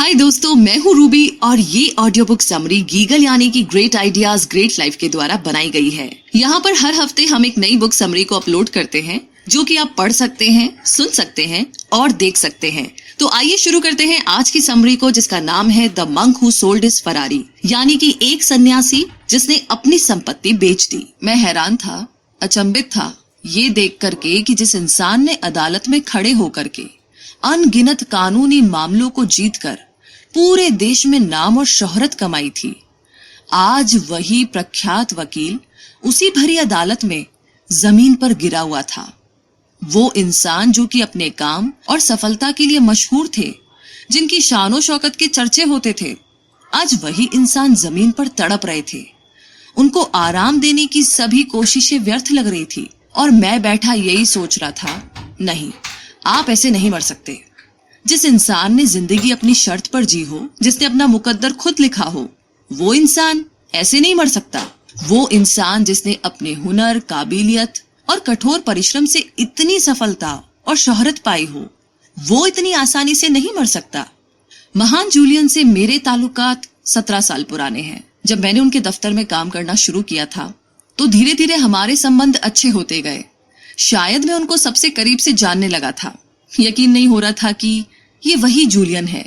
हाय दोस्तों, मैं हूँ रूबी और ये ऑडियो बुक समरी गीगल यानी कि ग्रेट आइडियाज ग्रेट लाइफ के द्वारा बनाई गई है। यहाँ पर हर हफ्ते हम एक नई बुक समरी को अपलोड करते हैं जो कि आप पढ़ सकते हैं, सुन सकते हैं और देख सकते हैं। तो आइए शुरू करते हैं आज की समरी को, जिसका नाम है the monk who sold his Ferrari, यानी कि एक सन्यासी जिसने अपनी संपत्ति बेच दी। मैं हैरान था, अचंभित था ये देख करके कि जिस इंसान ने अदालत में खड़े होकर के अनगिनत कानूनी मामलों को जीतकर पूरे देश में नाम और शोहरत कमाई थी, आज वही प्रख्यात वकील उसी भरी अदालत में जमीन पर गिरा हुआ था। वो इंसान जो कि अपने काम और सफलता के लिए मशहूर थे, जिनकी शानो शौकत के चर्चे होते थे, आज वही इंसान जमीन पर तड़प रहे थे। उनको आराम देने की सभी कोशिशें व्यर्थ लग रही थी और मैं बैठा यही सोच रहा था, नहीं, आप ऐसे नहीं मर सकते। जिस इंसान ने जिंदगी अपनी शर्त पर जी हो, जिसने अपना मुकद्दर खुद लिखा हो, वो इंसान ऐसे नहीं मर सकता। वो इंसान जिसने अपने हुनर, काबिलियत और कठोर परिश्रम से इतनी सफलता और शोहरत पाई हो, वो इतनी आसानी से नहीं मर सकता। महान जूलियन से मेरे ताल्लुकात 17 साल पुराने हैं। जब मैंने उनके दफ्तर में काम करना शुरू किया था तो धीरे धीरे हमारे संबंध अच्छे होते गए। शायद मैं उनको सबसे करीब से जानने लगा था। यकीन नहीं हो रहा था कि ये वही जूलियन है।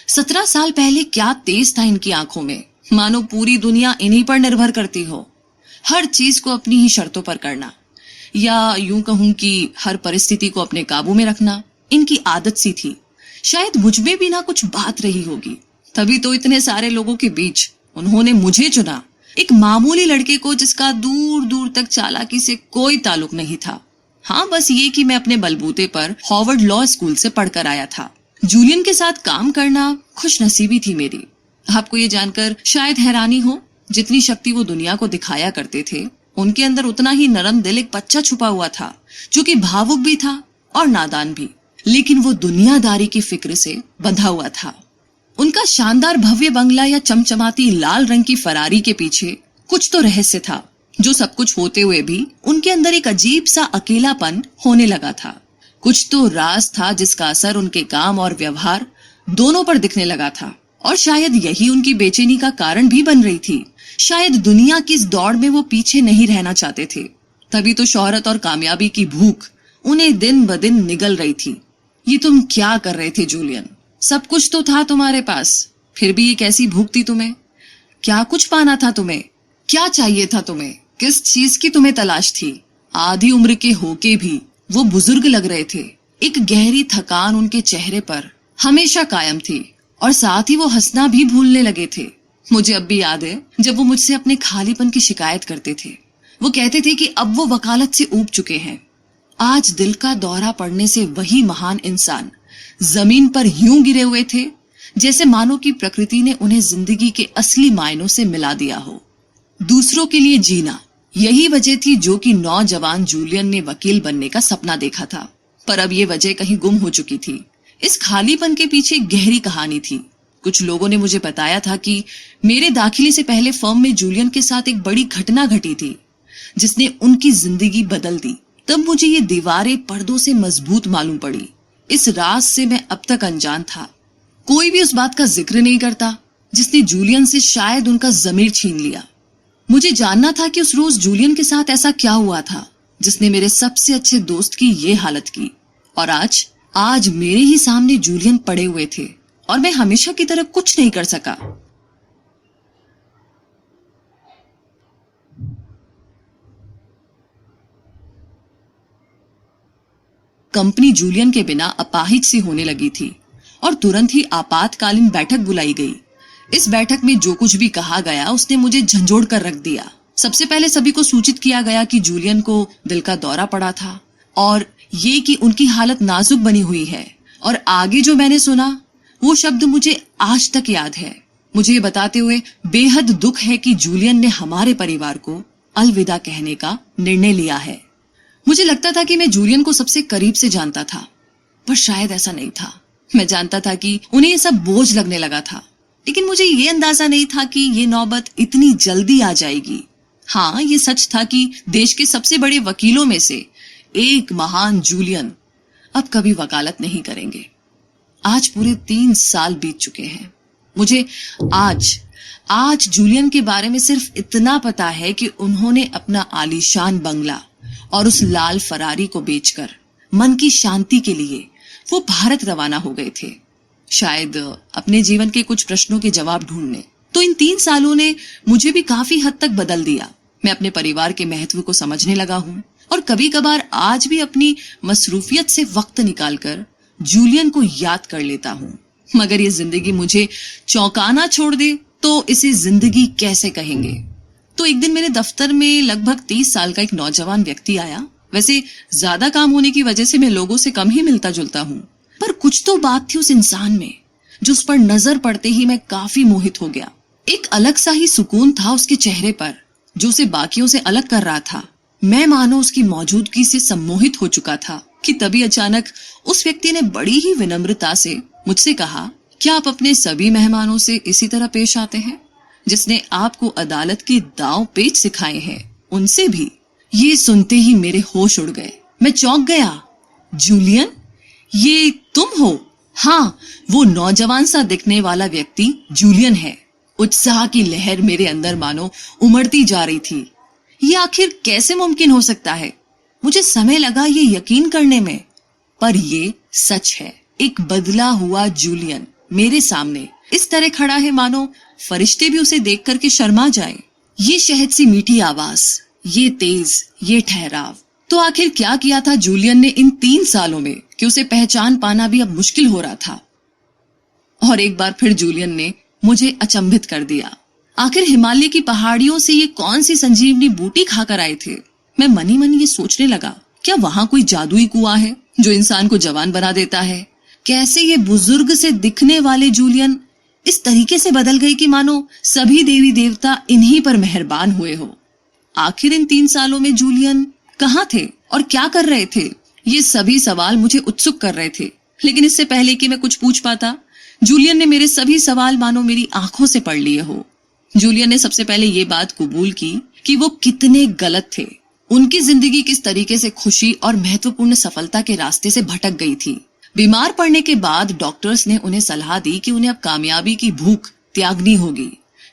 17 साल पहले क्या तेज था इनकी आंखों में, मानो पूरी दुनिया इन्हीं पर निर्भर करती हो। हर चीज को अपनी ही शर्तों पर करना, या यूं कहूं कि हर परिस्थिति को अपने काबू में रखना इनकी आदत सी थी। शायद मुझ में भी ना कुछ बात रही होगी, तभी तो इतने सारे लोगों के बीच उन्होंने मुझे चुना, एक मामूली लड़के को जिसका दूर दूर तक चालाकी से कोई ताल्लुक नहीं था। हाँ, बस ये कि मैं अपने बलबूते पर हार्वर्ड लॉ स्कूल से पढ़कर आया था। जूलियन के साथ काम करना खुशनसीबी थी मेरी। आपको ये जानकर शायद हैरानी हो, जितनी शक्ति वो दुनिया को दिखाया करते थे, उनके अंदर उतना ही नरम दिल एक बच्चा छुपा हुआ था, जो कि भावुक भी था और नादान भी, लेकिन वो दुनियादारी की फिक्र से बंधा हुआ था। उनका शानदार भव्य बंगला या चमचमाती लाल रंग की फरारी के पीछे कुछ तो रहस्य था, जो सब कुछ होते हुए भी उनके अंदर एक अजीब सा अकेलापन होने लगा था। कुछ तो राज था जिसका असर उनके काम और व्यवहार दोनों पर दिखने लगा था, और शायद यही उनकी बेचैनी का कारण भी बन रही थी। शायद दुनिया की इस दौड़ में वो पीछे नहीं रहना चाहते थे, तभी तो शोहरत और कामयाबी की भूख उन्हें दिन ब दिन निगल रही थी। ये तुम क्या कर रहे थे जूलियन? सब कुछ तो था तुम्हारे पास, फिर भी ये कैसी भूख थी तुम्हें? क्या कुछ पाना था तुम्हें? क्या चाहिए था तुम्हें? किस चीज की तुम्हें तलाश थी? आधी उम्र के होके भी वो बुजुर्ग लग रहे थे। एक गहरी थकान उनके चेहरे पर हमेशा कायम थी, और साथ ही वो हंसना भी भूलने लगे थे। मुझे अब भी याद है जब वो मुझसे अपने खालीपन की शिकायत करते थे। वो कहते थे कि अब वो वकालत से ऊब चुके हैं। आज दिल का दौरा पड़ने से वही महान इंसान जमीन पर यूं गिरे हुए थे जैसे मानो कि प्रकृति ने उन्हें जिंदगी के असली मायनों से मिला दिया हो। दूसरों के लिए जीना, यही वजह थी जो कि नौजवान जूलियन ने वकील बनने का सपना देखा था, पर अब ये वजह कहीं गुम हो चुकी थी। इस खालीपन के पीछे गहरी कहानी थी। कुछ लोगों ने मुझे बताया था कि मेरे दाखिले से पहले फर्म में जूलियन के साथ एक बड़ी घटना घटी थी जिसने उनकी जिंदगी बदल दी। तब मुझे ये दीवारें पर्दों से मजबूत मालूम पड़ी। इस राज से मैं अब तक अनजान था। कोई भी उस बात का जिक्र नहीं करता जिसने जूलियन से शायद उनका ज़मीर छीन लिया। मुझे जानना था कि उस रोज जूलियन के साथ ऐसा क्या हुआ था जिसने मेरे सबसे अच्छे दोस्त की ये हालत की। और आज मेरे ही सामने जूलियन पड़े हुए थे और मैं हमेशा की तरह कुछ नहीं कर सका। कंपनी जूलियन के बिना अपाहिज सी होने लगी थी और तुरंत ही आपातकालीन बैठक बुलाई गई। इस बैठक में जो कुछ भी कहा गया उसने मुझे झंझोड़ कर रख दिया। सबसे पहले सभी को सूचित किया गया कि जूलियन को दिल का दौरा पड़ा था और ये कि उनकी हालत नाजुक बनी हुई है। और आगे जो मैंने सुना वो शब्द मुझे आज तक याद है। मुझे ये बताते हुए बेहद दुख है कि जूलियन ने हमारे परिवार को अलविदा कहने का निर्णय लिया है। मुझे लगता था कि मैं जूलियन को सबसे करीब से जानता था, पर शायद ऐसा नहीं था। मैं जानता था कि उन्हें ये सब बोझ लगने लगा था, लेकिन मुझे ये अंदाजा नहीं था कि ये नौबत इतनी जल्दी आ जाएगी। हाँ, ये सच था कि देश के सबसे बड़े वकीलों में से एक महान जूलियन अब कभी वकालत नहीं करेंगे। आज पूरे 3 साल बीत चुके हैं। मुझे आज जूलियन के बारे में सिर्फ इतना पता है कि उन्होंने अपना आलीशान बंगला और उस लाल फरारी को बेचकर मन की शांति के लिए वो भारत रवाना हो गए थे, शायद अपने जीवन के कुछ प्रश्नों के जवाब ढूंढने। तो इन 3 सालों ने मुझे भी काफी हद तक बदल दिया। मैं अपने परिवार के महत्व को समझने लगा हूं और कभी कभार आज भी अपनी मसरूफियत से वक्त निकालकर जूलियन को याद कर लेता हूं। मगर ये जिंदगी मुझे चौंकाना छोड़ दे तो इसे जिंदगी कैसे कहेंगे। तो एक दिन मेरे दफ्तर में लगभग 30 साल का एक नौजवान व्यक्ति आया। वैसे ज्यादा काम होने की वजह से मैं लोगों से कम ही मिलता जुलता हूं, पर कुछ तो बात थी उस इंसान में जो उस पर नजर पड़ते ही मैं काफी मोहित हो गया। एक अलग सा ही सुकून था उसके चेहरे पर जो उसे बाकियों से अलग कर रहा था। मैं मानो उसकी मौजूदगी से सम्मोहित हो चुका था कि तभी अचानक उस व्यक्ति ने बड़ी ही विनम्रता से मुझसे कहा, क्या आप अपने सभी मेहमानों से इसी तरह पेश आते हैं? जिसने आपको अदालत के दांव पेच सिखाए हैं उनसे भी? ये सुनते ही मेरे होश उड़ गए। मैं चौंक गया। जूलियन, ये तुम हो? हाँ, वो नौजवान सा दिखने वाला व्यक्ति जूलियन है। उत्साह की लहर मेरे अंदर मानो उमड़ती जा रही थी। ये आखिर कैसे मुमकिन हो सकता है? मुझे समय लगा ये यकीन करने में, पर ये सच है। एक बदला हुआ जूलियन मेरे सामने इस तरह खड़ा है मानो फरिश्ते भी उसे देख करके शर्मा जाए। ये शहद सी मीठी आवाज, ये तेज, ये ठहराव। तो आखिर क्या किया था जूलियन ने इन 3 सालों में कि उसे पहचान पाना भी अब मुश्किल हो रहा था। और एक बार फिर जूलियन ने मुझे अचंभित कर दिया। आखिर हिमालय की पहाड़ियों से ये कौन सी संजीवनी बूटी खाकर आए थे? मैं मनी मन ये सोचने लगा, क्या वहां कोई जादुई कुआं है जो इंसान को जवान बना देता है? कैसे ये बुजुर्ग से दिखने वाले जूलियन इस तरीके से बदल गई कि मानो सभी देवी देवता इन्हीं पर मेहरबान हुए हो। आखिर इन 3 सालों में जूलियन कहाँ थे और क्या कर रहे थे? ये सभी सवाल मुझे उत्सुक कर रहे थे। लेकिन इससे पहले कि मैं कुछ पूछ पाता, जूलियन ने मेरे सभी सवाल मानो मेरी आंखों से पढ़ लिए हो। जूलियन ने सबसे पहले ये बात कबूल की कि वो कितने गलत थे। उनकी जिंदगी किस तरीके से खुशी और महत्वपूर्ण सफलता के रास्ते से भटक गई थी। बीमार पड़ने के बाद डॉक्टर्स ने उन्हें सलाह दी कि उन्हें अब कामयाबी की भूख त्यागनी होगी,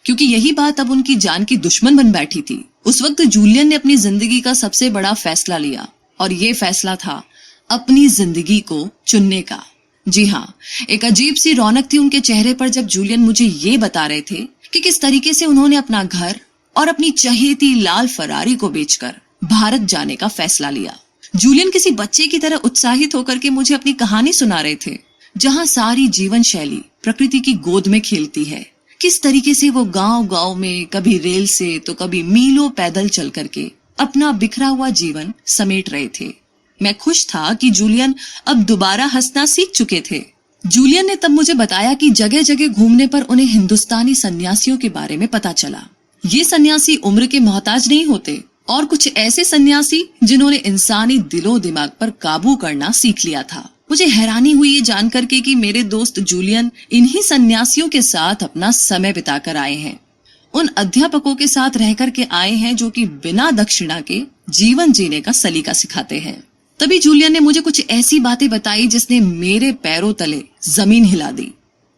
क्योंकि यही बात अब उनकी जान की दुश्मन बन बैठी थी। उस वक्त जूलियन ने अपनी जिंदगी का सबसे बड़ा फैसला लिया और ये फैसला था अपनी जिंदगी को चुनने का। जी हाँ, एक अजीब सी रौनक थी उनके चेहरे पर जब जूलियन मुझे ये बता रहे थे कि किस तरीके से उन्होंने अपना घर और अपनी चहेती लाल फरारी को बेचकर भारत जाने का फैसला लिया। जूलियन किसी बच्चे की तरह उत्साहित होकर के मुझे अपनी कहानी सुना रहे थे, जहां सारी जीवन शैली प्रकृति की गोद में खेलती है। किस तरीके से वो गांव-गांव में कभी रेल से तो कभी मीलों पैदल चल करके अपना बिखरा हुआ जीवन समेट रहे थे। मैं खुश था कि जूलियन अब दोबारा हंसना सीख चुके थे। जूलियन ने तब मुझे बताया कि जगह जगह घूमने पर उन्हें हिंदुस्तानी सन्यासियों के बारे में पता चला। ये सन्यासी उम्र के मोहताज नहीं होते और कुछ ऐसे सन्यासी जिन्होंने इंसानी दिलो दिमाग पर काबू करना सीख लिया था। मुझे हैरानी हुई ये जानकर के कि मेरे दोस्त जूलियन इन्हीं सन्यासियों के साथ अपना समय बिताकर आए हैं। उन अध्यापकों के साथ रहकर के आए हैं जो कि बिना दक्षिणा के जीवन जीने का सलीका सिखाते हैं। तभी जूलियन ने मुझे कुछ ऐसी बातें बताई जिसने मेरे पैरों तले जमीन हिला दी।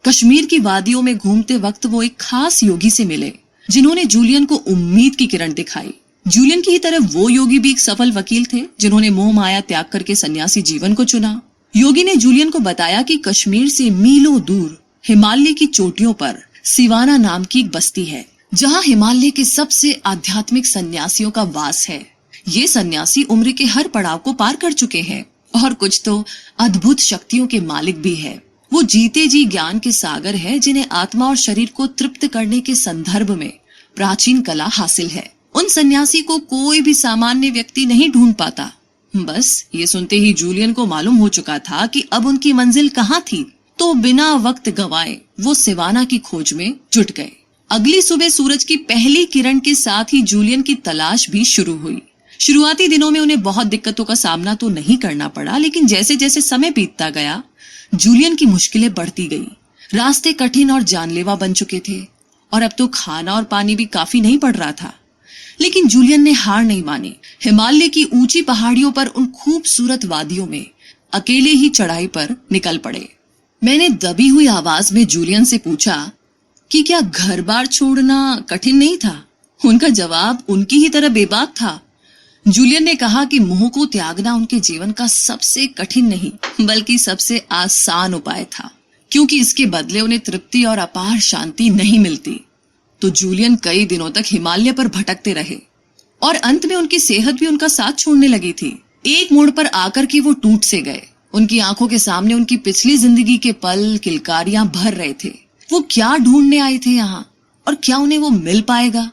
कश्मीर की वादियों में घूमते वक्त वो एक खास योगी से मिले जिन्होंने जूलियन को उम्मीद की किरण दिखाई। जूलियन की ही तरह वो योगी भी एक सफल वकील थे जिन्होंने मोह माया त्याग करके सन्यासी जीवन को चुना। योगी ने जूलियन को बताया कि कश्मीर से मीलों दूर हिमालय की चोटियों पर सिवाना नाम की एक बस्ती है, जहां हिमालय के सबसे आध्यात्मिक सन्यासियों का वास है। ये सन्यासी उम्र के हर पड़ाव को पार कर चुके हैं और कुछ तो अद्भुत शक्तियों के मालिक भी है। वो जीते जी ज्ञान के सागर है जिन्हें आत्मा और शरीर को तृप्त करने के संदर्भ में प्राचीन कला हासिल है। उन सन्यासी को कोई भी सामान्य व्यक्ति नहीं ढूंढ पाता। बस ये सुनते ही जूलियन को मालूम हो चुका था कि अब उनकी मंजिल कहाँ थी, तो बिना वक्त गंवाए वो सिवाना की खोज में जुट गए। अगली सुबह सूरज की पहली किरण के साथ ही जूलियन की तलाश भी शुरू हुई। शुरुआती दिनों में उन्हें बहुत दिक्कतों का सामना तो नहीं करना पड़ा, लेकिन जैसे जैसे समय बीतता गया जूलियन की मुश्किलें बढ़ती गई। रास्ते कठिन और जानलेवा बन चुके थे और अब तो खाना और पानी भी काफी नहीं पड़ रहा था। लेकिन जूलियन ने हार नहीं मानी। हिमालय की ऊंची पहाड़ियों पर उन खूबसूरत वादियों में अकेले ही चढ़ाई पर निकल पड़े। मैंने दबी हुई आवाज में जूलियन से पूछा कि क्या घर बार छोड़ना कठिन नहीं था। उनका जवाब उनकी ही तरह बेबाक था। जूलियन ने कहा कि मोह को त्यागना उनके जीवन का सबसे कठिन नहीं बल्कि सबसे आसान उपाय था, क्योंकि इसके बदले उन्हें तृप्ति और अपार शांति नहीं मिलती। तो जूलियन कई दिनों तक हिमालय पर भटकते रहे और अंत में उनकी सेहत भी उनका साथ छोड़ने लगी थी। एक मोड़ पर आकर के वो टूट से गए। उनकी आंखों के सामने उनकी पिछली जिंदगी के पल किलकारियां भर रहे थे। वो क्या ढूंढने आए थे यहाँ, और क्या उन्हें वो मिल पाएगा?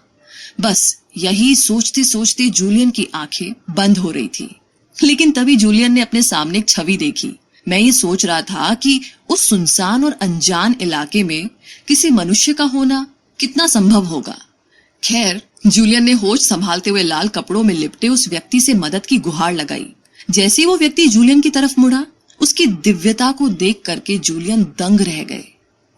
बस यही सोचते सोचते जूलियन की आंखें बंद हो रही थी। लेकिन तभी जूलियन ने अपने सामने एक छवि देखी। मैं ये सोच रहा था कि उस सुनसान और अनजान इलाके में किसी मनुष्य का होना कितना संभव होगा। खैर, जूलियन ने होश संभालते हुए लाल कपड़ों में लिपटे उस व्यक्ति से मदद की गुहार लगाई। जैसे वो व्यक्ति जूलियन की तरफ मुड़ा, उसकी दिव्यता को देख करके जूलियन दंग रह गए।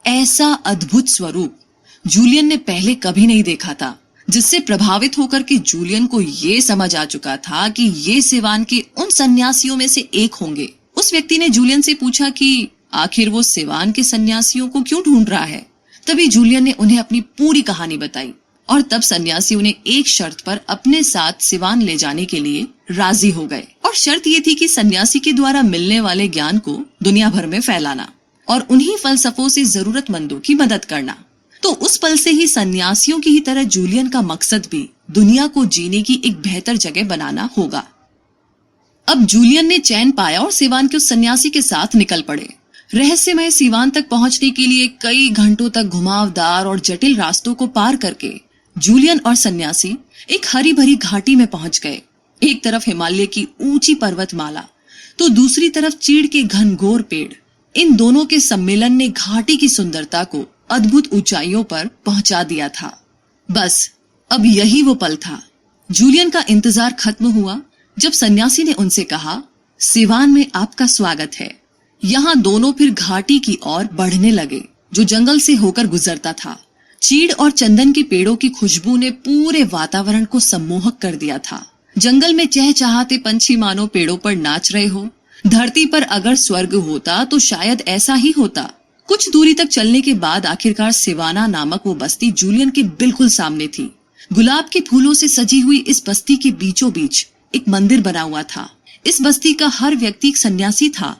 ऐसा अद्भुत स्वरूप जूलियन ने पहले कभी नहीं देखा था, जिससे प्रभावित होकर के जूलियन को ये समझ आ चुका था कि ये सिवान के उन सन्यासियों में से एक होंगे। उस व्यक्ति ने जूलियन से पूछा कि आखिर वो सिवान के सन्यासियों को क्यों ढूंढ रहा है। तभी जूलियन ने उन्हें अपनी पूरी कहानी बताई और तब सन्यासी उन्हें एक शर्त पर अपने साथ सिवान ले जाने के लिए राजी हो गए। और शर्त ये थी कि सन्यासी के द्वारा मिलने वाले ज्ञान को दुनिया भर में फैलाना और उन्हीं फलसफों से जरूरतमंदों की मदद करना। तो उस पल से ही सन्यासियों की ही तरह जूलियन का मकसद भी दुनिया को जीने की एक बेहतर जगह बनाना होगा। अब जूलियन ने चैन पाया और सिवान के उस सन्यासी के साथ निकल पड़े। रहस्यमय सिवान तक पहुंचने के लिए कई घंटों तक घुमावदार और जटिल रास्तों को पार करके जूलियन और सन्यासी एक हरी भरी घाटी में पहुंच गए। एक तरफ हिमालय की ऊंची पर्वतमाला तो दूसरी तरफ चीड़ के घनघोर पेड़। इन दोनों के सम्मेलन ने घाटी की सुंदरता को अद्भुत ऊंचाइयों पर पहुंचा दिया था। बस अब यही वो पल था। जूलियन का इंतजार खत्म हुआ जब सन्यासी ने उनसे कहा, सिवान में आपका स्वागत है। यहाँ दोनों फिर घाटी की ओर बढ़ने लगे, जो जंगल से होकर गुजरता था। चीड़ और चंदन के पेड़ों की खुशबू ने पूरे वातावरण को सम्मोहक कर दिया था। जंगल में चहचहाते पंछी मानो पेड़ों पर नाच रहे हो। धरती पर अगर स्वर्ग होता तो शायद ऐसा ही होता। कुछ दूरी तक चलने के बाद आखिरकार सिवाना नामक वो बस्ती जूलियन के बिल्कुल सामने थी। गुलाब के फूलों से सजी हुई इस बस्ती के बीचों बीच एक मंदिर बना हुआ था। इस बस्ती का हर व्यक्ति एक सन्यासी था।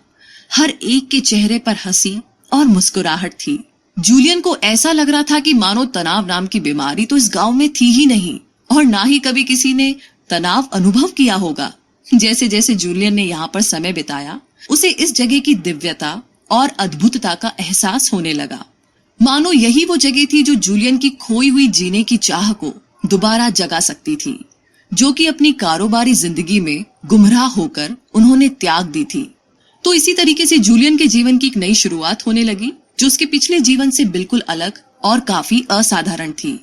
हर एक के चेहरे पर हंसी और मुस्कुराहट थी। जूलियन को ऐसा लग रहा था कि मानो तनाव नाम की बीमारी तो इस गांव में थी ही नहीं और ना ही कभी किसी ने तनाव अनुभव किया होगा। जैसे जैसे जूलियन ने यहाँ पर समय बिताया, उसे इस जगह की दिव्यता और अद्भुतता का एहसास होने लगा। मानो यही वो जगह थी जो जूलियन की खोई हुई जीने की चाह को दोबारा जगा सकती थी, जो कि अपनी कारोबारी जिंदगी में गुमराह होकर उन्होंने त्याग दी थी। तो इसी तरीके से जूलियन के जीवन की एक नई शुरुआत होने लगी, जो उसके पिछले जीवन से बिल्कुल अलग और काफी असाधारण थी।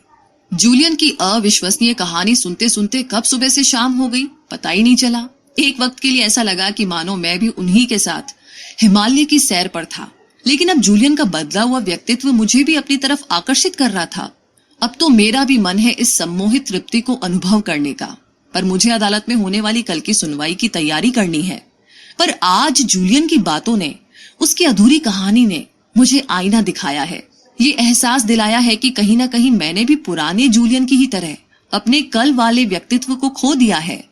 जूलियन की अविश्वसनीय कहानी सुनते सुनते कब सुबह से शाम हो गई पता ही नहीं चला। एक वक्त के लिए ऐसा लगा कि मानो मैं भी उन्हीं के साथ हिमालय की सैर पर था। लेकिन अब जूलियन का बदला हुआ व्यक्तित्व मुझे भी अपनी तरफ आकर्षित कर रहा था। अब तो मेरा भी मन है इस सम्मोहित तृप्ति को अनुभव करने का, पर मुझे अदालत में होने वाली कल की सुनवाई की तैयारी करनी है। पर आज जूलियन की बातों ने, उसकी अधूरी कहानी ने मुझे आईना दिखाया है। ये एहसास दिलाया है कि कहीं ना कहीं मैंने भी पुराने जूलियन की ही तरह अपने कल वाले व्यक्तित्व को खो दिया है।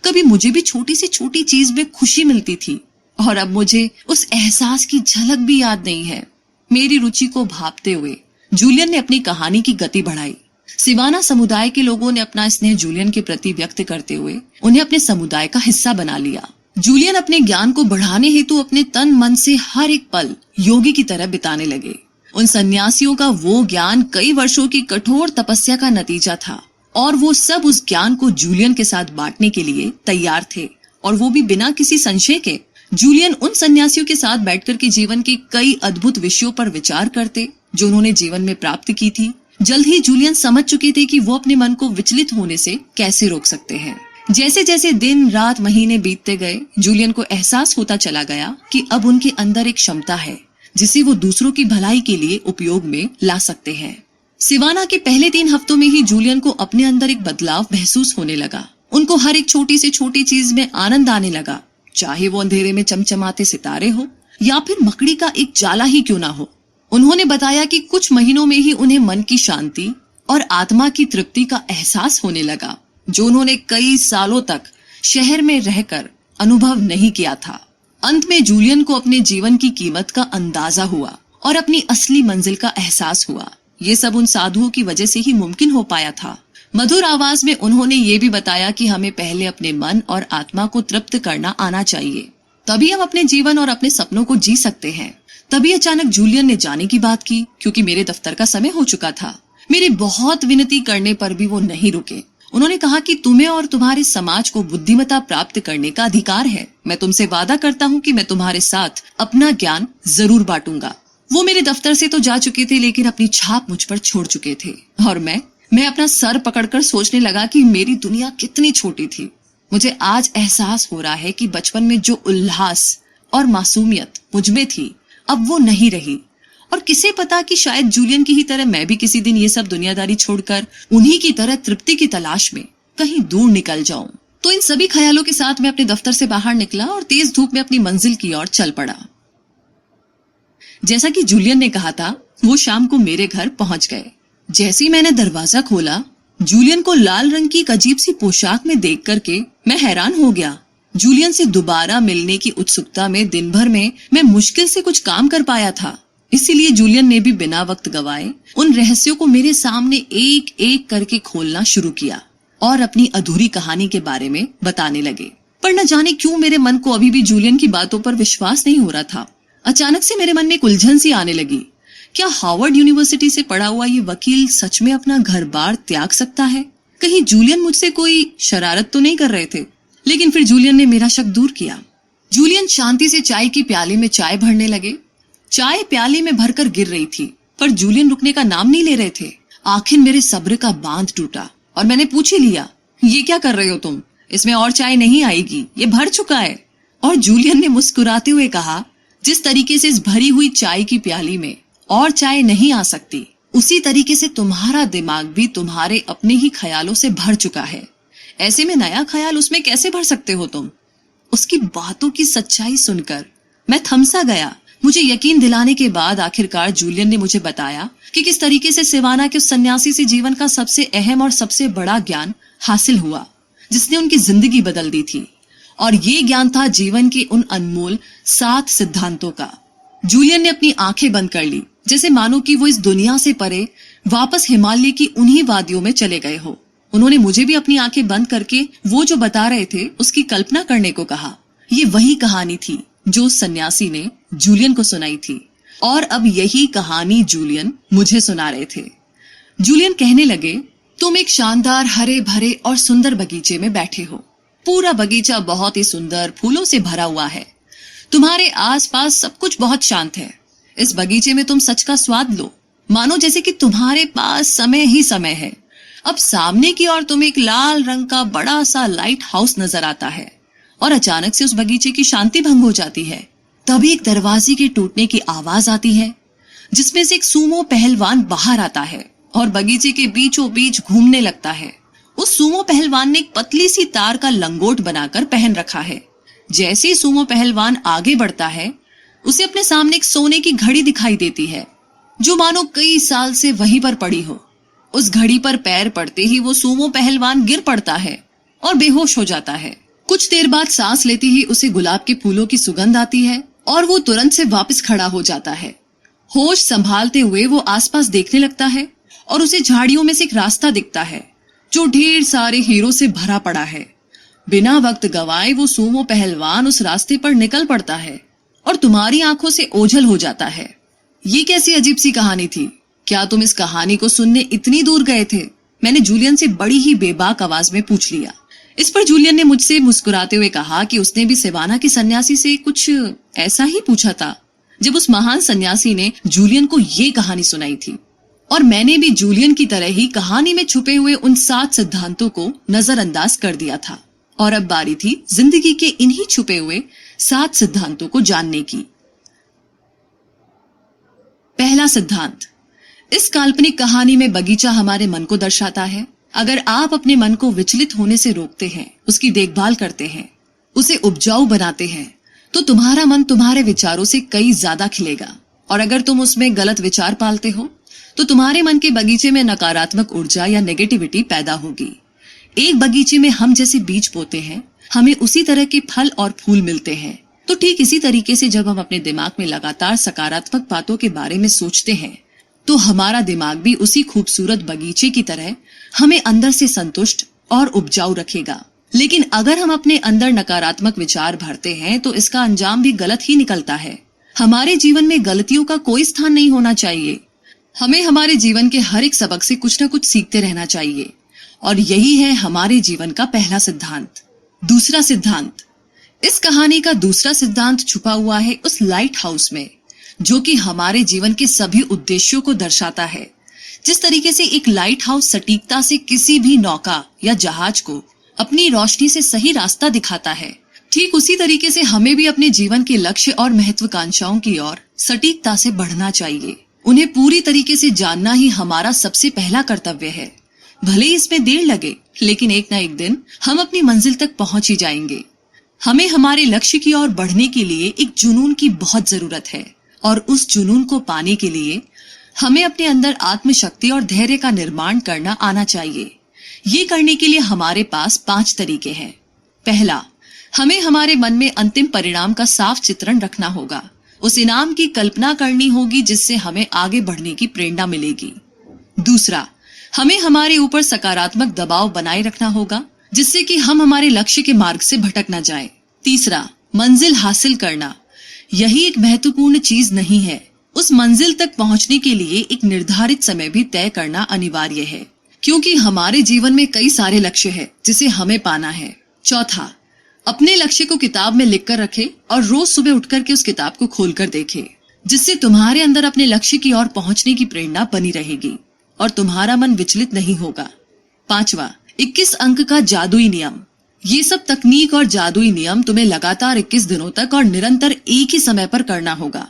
कभी मुझे भी छोटी से छोटी चीज में खुशी मिलती थी और अब मुझे उस एहसास की झलक भी याद नहीं है। मेरी रुचि को भांपते हुए जूलियन ने अपनी कहानी की गति बढ़ाई। सिवाना समुदाय के लोगों ने अपना स्नेह जूलियन के प्रति व्यक्त करते हुए उन्हें अपने समुदाय का हिस्सा बना लिया। जूलियन अपने ज्ञान को बढ़ाने हेतु अपने तन मन से हर एक पल योगी की तरह बिताने लगे। उन सन्यासियों का वो ज्ञान कई वर्षों की कठोर तपस्या का नतीजा था और वो सब उस ज्ञान को जूलियन के साथ बांटने के लिए तैयार थे, और वो भी बिना किसी संशय के। जूलियन उन सन्यासियों के साथ बैठकर के जीवन के कई अद्भुत विषयों पर विचार करते जो उन्होंने जीवन में प्राप्त की थी। जल्द ही जूलियन समझ चुके थे कि वो अपने मन को विचलित होने से कैसे रोक सकते हैं। जैसे जैसे दिन रात महीने बीतते गए, जूलियन को एहसास होता चला गया कि अब उनके अंदर एक क्षमता है जिसे वो दूसरों की भलाई के लिए उपयोग में ला सकते हैं। सिवाना के पहले 3 हफ्तों में ही जूलियन को अपने अंदर एक बदलाव महसूस होने लगा। उनको हर एक छोटी से छोटी चीज में आनंद आने लगा, चाहे वो अंधेरे में चमचमाते सितारे हो या फिर मकड़ी का एक जाला ही क्यों ना हो। उन्होंने बताया कि कुछ महीनों में ही उन्हें मन की शांति और आत्मा की तृप्ति का एहसास होने लगा, जो उन्होंने कई सालों तक शहर में रहकर अनुभव नहीं किया था। अंत में जूलियन को अपने जीवन की कीमत का अंदाजा हुआ और अपनी असली मंजिल का एहसास हुआ। ये सब उन साधुओं की वजह से ही मुमकिन हो पाया था। मधुर आवाज में उन्होंने ये भी बताया कि हमें पहले अपने मन और आत्मा को तृप्त करना आना चाहिए, तभी हम अपने जीवन और अपने सपनों को जी सकते हैं। तभी अचानक जूलियन ने जाने की बात की, क्योंकि मेरे दफ्तर का समय हो चुका था। मेरी बहुत विनती करने पर भी वो नहीं रुके। उन्होंने कहा कि तुम्हें और तुम्हारे समाज को बुद्धिमत्ता प्राप्त करने का अधिकार है। मैं तुमसे वादा करता हूँ कि मैं तुम्हारे साथ अपना ज्ञान जरूर बांटूंगा। वो मेरे दफ्तर से तो जा चुके थे, लेकिन अपनी छाप मुझ पर छोड़ चुके थे। और मैं अपना सर पकड़कर सोचने लगा कि मेरी दुनिया कितनी छोटी थी। मुझे आज एहसास हो रहा है कि बचपन में जो उल्लास और मासूमियत मुझ में थी, अब वो नहीं रही। और किसे पता कि शायद जूलियन की ही तरह मैं भी किसी दिन ये सब दुनियादारी छोड़कर उन्हीं की तरह तृप्ति की तलाश में कहीं दूर निकल जाऊं। तो इन सभी ख्यालों के साथ मैं अपने दफ्तर से बाहर निकला और तेज धूप में अपनी मंजिल की ओर चल पड़ा। जैसा कि जूलियन ने कहा था, वो शाम को मेरे घर पहुंच गए। जैसे ही मैंने दरवाजा खोला, जूलियन को लाल रंग की एक अजीब सी पोशाक में देख करके मैं हैरान हो गया। जूलियन से दोबारा मिलने की उत्सुकता में दिन भर में मैं मुश्किल से कुछ काम कर पाया था। इसीलिए जूलियन ने भी बिना वक्त गवाए उन रहस्यों को मेरे सामने एक एक करके खोलना शुरू किया और अपनी अधूरी कहानी के बारे में बताने लगे। पर न जाने क्यों मेरे मन को अभी भी जूलियन की बातों पर विश्वास नहीं हो रहा था। अचानक से मेरे मन में एक उलझन सी आने लगी। क्या हार्वर्ड यूनिवर्सिटी से पढ़ा हुआ ये वकील सच में अपना घर बार त्याग सकता है? कहीं जूलियन मुझसे कोई शरारत तो नहीं कर रहे थे? लेकिन फिर जूलियन ने मेरा शक दूर किया। जूलियन शांति से चाय की प्याली में चाय भरने लगे। चाय प्याली में भरकर गिर रही थी, पर जूलियन रुकने का नाम नहीं ले रहे थे। आखिर मेरे सब्र का बांध टूटा और मैंने पूछ ही लिया, ये क्या कर रहे हो तुम? इसमें और चाय नहीं आएगी, ये भर चुका है। और जूलियन ने मुस्कुराते हुए कहा, जिस तरीके से इस भरी हुई चाय की प्याली में और चाय नहीं आ सकती, उसी तरीके से तुम्हारा दिमाग भी तुम्हारे अपने ही ख्यालों से भर चुका है। ऐसे में नया ख्याल उसमें कैसे भर सकते हो तुम? उसकी बातों की सच्चाई सुनकर मैं थमसा गया। मुझे यकीन दिलाने के बाद आखिरकार जूलियन ने मुझे बताया कि किस तरीके से सिवाना के उस सन्यासी से जीवन का सबसे अहम और सबसे बड़ा ज्ञान हासिल हुआ, जिसने उनकी जिंदगी बदल दी थी। और ये ज्ञान था जीवन के उन अनमोल 7 सिद्धांतों का। जूलियन ने अपनी आंखें बंद कर ली, जैसे मानो कि वो इस दुनिया से परे वापस हिमालय की उन्हीं वादियों में चले गए हो। उन्होंने मुझे भी अपनी आंखें बंद करके वो जो बता रहे थे उसकी कल्पना करने को कहा। ये वही कहानी थी जो उस सन्यासी ने जूलियन को सुनाई थी, और अब यही कहानी जूलियन मुझे सुना रहे थे। जूलियन कहने लगे, तुम एक शानदार हरे भरे और सुंदर बगीचे में बैठे हो। पूरा बगीचा बहुत ही सुंदर फूलों से भरा हुआ है। तुम्हारे आसपास सब कुछ बहुत शांत है। इस बगीचे में तुम सच का स्वाद लो, मानो जैसे कि तुम्हारे पास समय ही समय है। अब सामने की ओर तुम्हें एक लाल रंग का बड़ा सा लाइट हाउस नजर आता है, और अचानक से उस बगीचे की शांति भंग हो जाती है। तभी एक दरवाजे के टूटने की आवाज आती है, जिसमें से एक सूमो पहलवान बाहर आता है और बगीचे के बीचों बीच घूमने लगता है। उस सूमो पहलवान ने एक पतली सी तार का लंगोट बनाकर पहन रखा है। जैसे ही सूमो पहलवान आगे बढ़ता है, उसे अपने सामने एक सोने की घड़ी दिखाई देती है, जो मानो कई साल से वहीं पर पड़ी हो। उस घड़ी पर पैर पड़ते ही वो सूमो पहलवान गिर पड़ता है और बेहोश हो जाता है। कुछ देर बाद सांस लेते ही उसे गुलाब के फूलों की सुगंध आती है और वो तुरंत से वापस खड़ा हो जाता है। होश संभालते हुए वो आसपास देखने लगता है और उसे झाड़ियों में से एक रास्ता दिखता है, जो ढेर सारे हीरों से भरा पड़ा है। बिना वक्त गवाए वो सूमो पहलवान उस रास्ते पर निकल पड़ता है और तुम्हारी आंखों से ओझल हो जाता है। ये कैसी अजीब सी कहानी थी? क्या तुम इस कहानी को सुनने इतनी दूर गए थे? मैंने जूलियन से बड़ी ही बेबाक आवाज में पूछ लिया। इस पर जूलियन ने मुझसे मुस्कुराते हुए कहा कि उसने भी सिवाना के सन्यासी से कुछ ऐसा ही पूछा था, जब उस महान सन्यासी ने जूलियन को ये कहानी सुनाई थी। और मैंने भी जूलियन की तरह ही कहानी में छुपे हुए उन 7 सिद्धांतों को नजरअंदाज कर दिया था, और अब बारी थी जिंदगी के इन्हीं छुपे हुए 7 सिद्धांतों को जानने की। पहला सिद्धांत, इस काल्पनिक कहानी में बगीचा हमारे मन को दर्शाता है। अगर आप अपने मन को विचलित होने से रोकते हैं, उसकी देखभाल करते हैं, उसे उपजाऊ बनाते हैं, तो तुम्हारा मन तुम्हारे विचारों से कई ज्यादा खिलेगा। और अगर तुम उसमें गलत विचार पालते हो तो तुम्हारे मन के बगीचे में नकारात्मक ऊर्जा या नेगेटिविटी पैदा होगी। एक बगीचे में हम जैसे बीज बोते हैं, हमें उसी तरह के फल और फूल मिलते हैं। तो ठीक इसी तरीके से जब हम अपने दिमाग में लगातार सकारात्मक बातों के बारे में सोचते हैं तो हमारा दिमाग भी उसी खूबसूरत बगीचे की तरह हमें अंदर से संतुष्ट और उपजाऊ रखेगा। लेकिन अगर हम अपने अंदर नकारात्मक विचार भरते हैं तो इसका अंजाम भी गलत ही निकलता है। हमारे जीवन में गलतियों का कोई स्थान नहीं होना चाहिए। हमें हमारे जीवन के हर एक सबक से कुछ न कुछ सीखते रहना चाहिए और यही है हमारे जीवन का पहला सिद्धांत। दूसरा सिद्धांत, इस कहानी का दूसरा सिद्धांत छुपा हुआ है उस लाइट हाउस में, जो कि हमारे जीवन के सभी उद्देश्यों को दर्शाता है। जिस तरीके से एक लाइट हाउस सटीकता से किसी भी नौका या जहाज को अपनी रोशनी से सही रास्ता दिखाता है, ठीक उसी तरीके से हमें भी अपने जीवन के लक्ष्य और महत्वाकांक्षाओं की ओर सटीकता से बढ़ना चाहिए। उन्हें पूरी तरीके से जानना ही हमारा सबसे पहला कर्तव्य है। भले ही इसमें देर लगे, लेकिन एक ना एक दिन हम अपनी मंजिल तक पहुंच ही जाएंगे। हमें हमारे लक्ष्य की ओर बढ़ने के लिए एक जुनून की बहुत जरूरत है और उस जुनून को पाने के लिए हमें अपने अंदर आत्मशक्ति और धैर्य का निर्माण करना आना चाहिए। ये करने के लिए हमारे पास 5 तरीके हैं। पहला, हमें हमारे मन में अंतिम परिणाम का साफ चित्रण रखना होगा। उस इनाम की कल्पना करनी होगी जिससे हमें आगे बढ़ने की प्रेरणा मिलेगी। दूसरा, हमें हमारे ऊपर सकारात्मक दबाव बनाए रखना होगा जिससे कि हम हमारे लक्ष्य के मार्ग से भटक न जाएं। तीसरा, मंजिल हासिल करना। यही एक महत्वपूर्ण चीज नहीं है, उस मंजिल तक पहुंचने के लिए एक निर्धारित समय भी तय करना अनिवार्य है, क्योंकि हमारे जीवन में कई सारे लक्ष्य हैं जिसे हमें पाना है। चौथा, अपने लक्ष्य को किताब में लिखकर रखें और रोज सुबह उठकर के उस किताब को खोलकर देखें, जिससे तुम्हारे अंदर अपने लक्ष्य की ओर पहुंचने की प्रेरणा बनी रहेगी और तुम्हारा मन विचलित नहीं होगा। पांचवा, 21 अंक का जादुई नियम। ये सब तकनीक और जादुई नियम तुम्हें लगातार 21 दिनों तक और निरंतर एक ही समय पर करना होगा,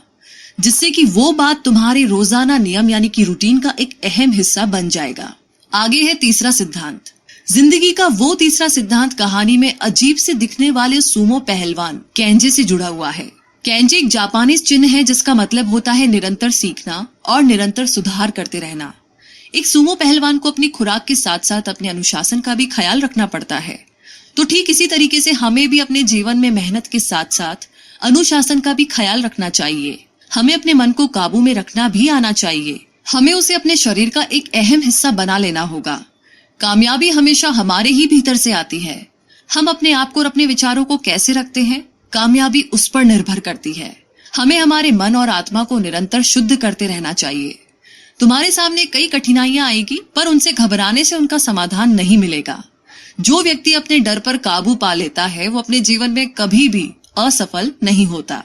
जिससे कि वो बात तुम्हारे रोजाना नियम यानी कि रूटीन का एक अहम हिस्सा बन जाएगा। आगे है तीसरा सिद्धांत। जिंदगी का वो तीसरा सिद्धांत कहानी में अजीब से दिखने वाले सूमो पहलवान केंजे से जुड़ा हुआ है। केंजे एक जापानीज चिन्ह है जिसका मतलब होता है निरंतर सीखना और निरंतर सुधार करते रहना। एक सूमो पहलवान को अपनी खुराक के साथ साथ अपने अनुशासन का भी ख्याल रखना पड़ता है। तो ठीक इसी तरीके से हमें भी अपने जीवन में मेहनत के साथ साथ अनुशासन का भी ख्याल रखना चाहिए। हमें अपने मन को काबू में रखना भी आना चाहिए। हमें उसे अपने शरीर का एक अहम हिस्सा बना लेना होगा। कामयाबी हमेशा हमारे ही भीतर से आती है। हम अपने आप को और अपने विचारों को कैसे रखते हैं, कामयाबी उस पर निर्भर करती है। हमें हमारे मन और आत्मा को निरंतर शुद्ध करते रहना चाहिए। तुम्हारे सामने कई कठिनाइयां आएगी, पर उनसे घबराने से उनका समाधान नहीं मिलेगा। जो व्यक्ति अपने डर पर काबू पा लेता है वो अपने जीवन में कभी भी असफल नहीं होता।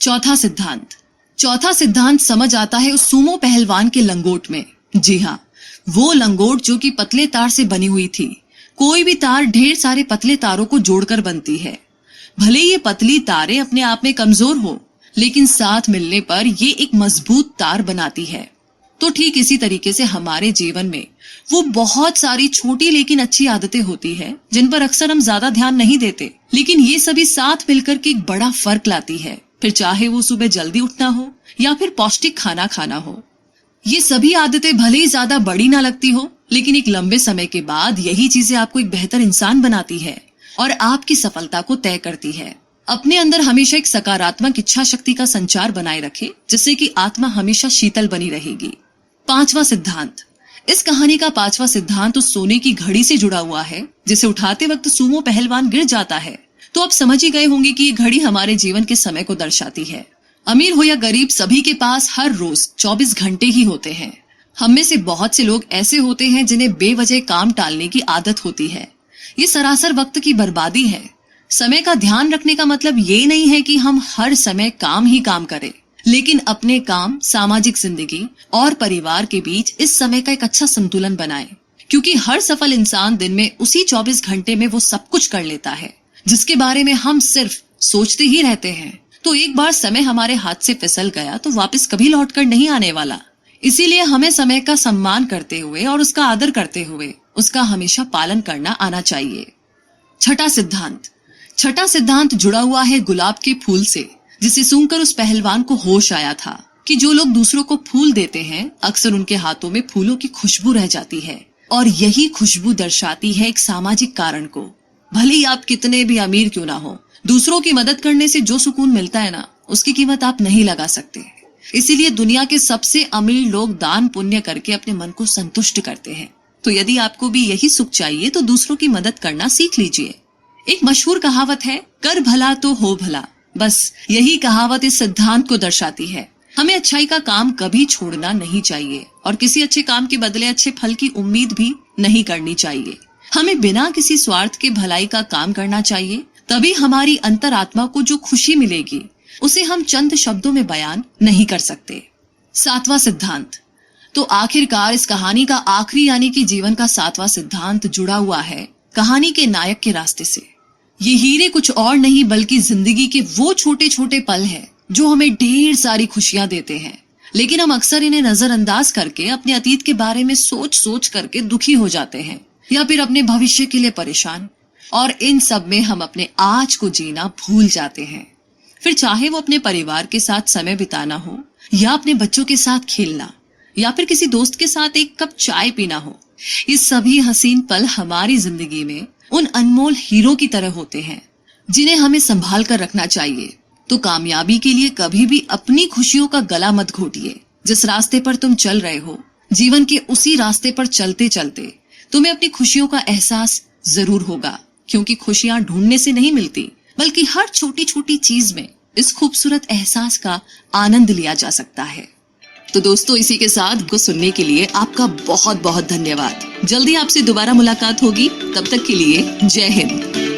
चौथा सिद्धांत समझ आता है उस सूमो पहलवान के लंगोट में। जी हाँ, वो लंगोट जो कि पतले तार से बनी हुई थी। कोई भी तार ढेर सारे पतले तारों को जोड़कर बनती है। भले ये पतली तारें अपने आप में कमजोर हो, लेकिन साथ मिलने पर ये एक मजबूत तार बनाती है। तो ठीक इसी तरीके से हमारे जीवन में वो बहुत सारी छोटी लेकिन अच्छी आदतें होती है जिन पर अक्सर हम ज्यादा ध्यान नहीं देते, लेकिन ये सभी साथ मिलकर के एक बड़ा फर्क लाती है। फिर चाहे वो सुबह जल्दी उठना हो या फिर पौष्टिक खाना खाना हो। ये सभी आदतें भले ही ज्यादा बड़ी ना लगती हो, लेकिन एक लंबे समय के बाद यही चीजें आपको एक बेहतर इंसान बनाती है और आपकी सफलता को तय करती है। अपने अंदर हमेशा एक सकारात्मक इच्छा शक्ति का संचार बनाए रखें, जिससे कि आत्मा हमेशा शीतल बनी रहेगी। पांचवा सिद्धांत। इस कहानी का पांचवा सिद्धांत उस सोने की घड़ी से जुड़ा हुआ है जिसे उठाते वक्त सूमो पहलवान गिर जाता है। तो आप समझ ही गए होंगे कि ये घड़ी हमारे जीवन के समय को दर्शाती है। अमीर हो या गरीब, सभी के पास हर रोज 24 घंटे ही होते हैं। हम में से बहुत से लोग ऐसे होते हैं जिन्हें बेवजह काम टालने की आदत होती है। ये सरासर वक्त की बर्बादी है। समय का ध्यान रखने का मतलब ये नहीं है कि हम हर समय काम ही काम करें, लेकिन अपने काम, सामाजिक जिंदगी और परिवार के बीच इस समय का एक अच्छा संतुलन बनाएं, क्योंकि हर सफल इंसान दिन में उसी 24 घंटे में वो सब कुछ कर लेता है जिसके बारे में हम सिर्फ सोचते ही रहते हैं। तो एक बार समय हमारे हाथ से फिसल गया तो वापस कभी लौटकर नहीं आने वाला। इसीलिए हमें समय का सम्मान करते हुए और उसका आदर करते हुए उसका हमेशा पालन करना आना चाहिए। छठा छठा सिद्धांत जुड़ा हुआ है गुलाब के फूल से, जिसे सूंघकर उस पहलवान को होश आया था कि जो लोग दूसरों को फूल देते हैं अक्सर उनके हाथों में फूलों की खुशबू रह जाती है, और यही खुशबू दर्शाती है एक सामाजिक कारण को। भले ही आप कितने भी अमीर क्यों ना हो, दूसरों की मदद करने से जो सुकून मिलता है ना, उसकी कीमत आप नहीं लगा सकते। इसीलिए दुनिया के सबसे अमीर लोग दान पुण्य करके अपने मन को संतुष्ट करते हैं। तो यदि आपको भी यही सुख चाहिए तो दूसरों की मदद करना सीख लीजिए। एक मशहूर कहावत है, कर भला तो हो भला। बस यही कहावत इस सिद्धांत को दर्शाती है। हमें अच्छाई का काम कभी छोड़ना नहीं चाहिए और किसी अच्छे काम के बदले अच्छे फल की उम्मीद भी नहीं करनी चाहिए। हमें बिना किसी स्वार्थ के भलाई का काम करना चाहिए, तभी हमारी अंतरात्मा को जो खुशी मिलेगी उसे हम चंद शब्दों में बयान नहीं कर सकते। सातवां सिद्धांत। तो आखिरकार इस कहानी का आखिरी यानी कि जीवन का सातवां सिद्धांत जुड़ा हुआ है कहानी के नायक के रास्ते से। ये हीरे कुछ और नहीं बल्कि जिंदगी के वो छोटे छोटे पल हैं जो हमें ढेर सारी खुशियां देते हैं, लेकिन हम अक्सर इन्हें नजरअंदाज करके अपने अतीत के बारे में सोच सोच करके दुखी हो जाते हैं या फिर अपने भविष्य के लिए परेशान, और इन सब में हम अपने आज को जीना भूल जाते हैं। फिर चाहे वो अपने परिवार के साथ समय बिताना हो या अपने बच्चों के साथ खेलना या फिर किसी दोस्त के साथ एक कप चाय पीना हो, ये सभी हसीन पल हमारी जिंदगी में उन अनमोल हीरो की तरह होते हैं जिन्हें हमें संभाल कर रखना चाहिए। तो कामयाबी के लिए कभी भी अपनी खुशियों का गला मत घोटिए। जिस रास्ते पर तुम चल रहे हो, जीवन के उसी रास्ते पर चलते चलते तुम्हें अपनी खुशियों का एहसास जरूर होगा, क्योंकि खुशियां ढूंढने से नहीं मिलती, बल्कि हर छोटी छोटी चीज में इस खूबसूरत एहसास का आनंद लिया जा सकता है। तो दोस्तों, इसी के साथ को सुनने के लिए आपका बहुत बहुत धन्यवाद। जल्दी आपसे दोबारा मुलाकात होगी, तब तक के लिए जय हिंद।